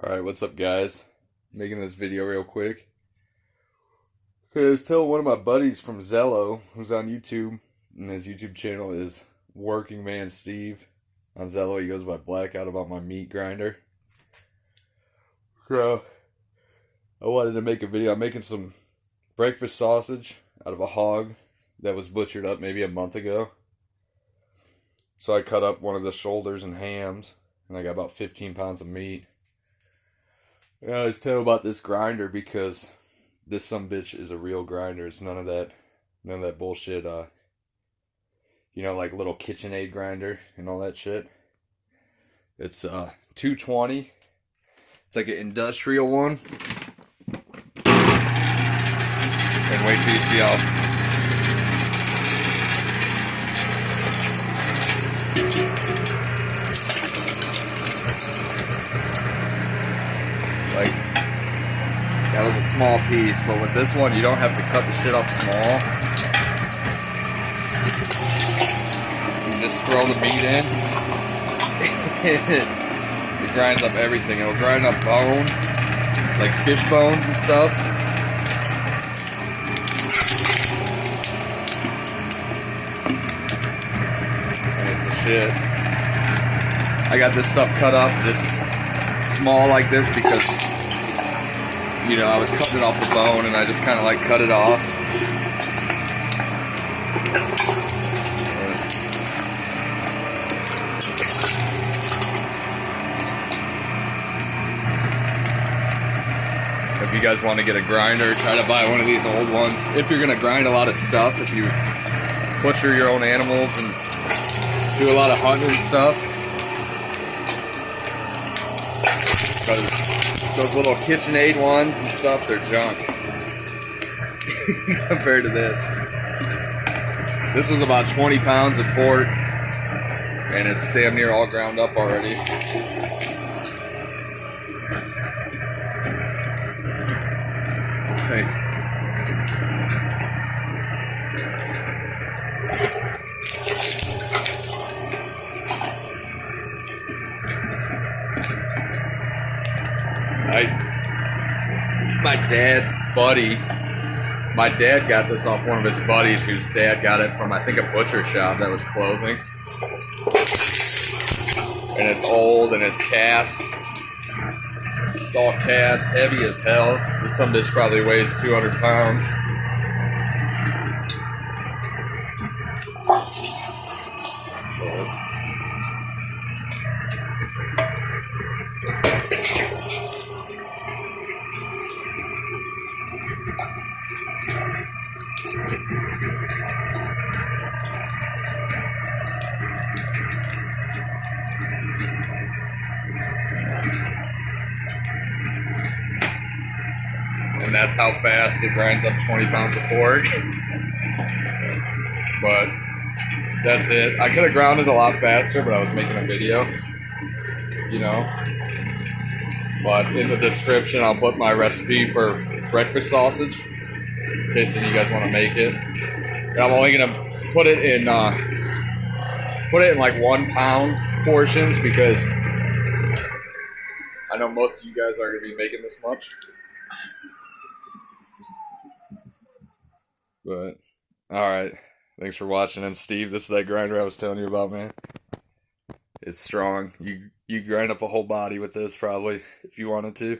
Alright, what's up guys? Making this video real quick. Okay, I was telling one of my buddies from Zello, who's on YouTube, and his YouTube channel is Working Man Steve. On Zello he goes by Blackout, about my meat grinder. So, I wanted to make a video. I'm making some breakfast sausage out of a hog that was butchered up maybe a month ago. So I cut up one of the shoulders and hams, and I got about 15 pounds of meat. Yeah, I was telling about this grinder because this sumbitch is a real grinder. It's none of that bullshit, you know, like little KitchenAid grinder and all that shit. It's 220. It's like an industrial one. And wait till you see how that was a small piece, but with this one, you don't have to cut the shit up small. You just throw the meat in. It grinds up everything. It'll grind up bone, like fish bones and stuff. And it's the shit. I got this stuff cut up just small like this because, you know, I was cutting it off the bone and I just kind of like cut it off. If you guys want to get a grinder, try to buy one of these old ones. If you're going to grind a lot of stuff, if you butcher your own animals and do a lot of hunting and stuff. Because those little KitchenAid ones and stuff, they're junk compared to this. This was about 20 pounds of pork, and it's damn near all ground up already. Okay. My dad's buddy, my dad got this off one of his buddies whose dad got it from, I think, a butcher shop that was closing. And it's old and it's cast. It's all cast, heavy as hell. This sumbitch probably weighs 200 pounds. And that's how fast it grinds up 20 pounds of pork. But that's it. I could have ground it a lot faster, but I was making a video, you know. But in the description, I'll put my recipe for breakfast sausage in case any of you guys want to make it. And I'm only gonna put it in like 1 pound portions because I know most of you guys aren't gonna be making this much. But, alright. Thanks for watching. And Steve, this is that grinder I was telling you about, man. It's strong. You grind up a whole body with this, probably, if you wanted to.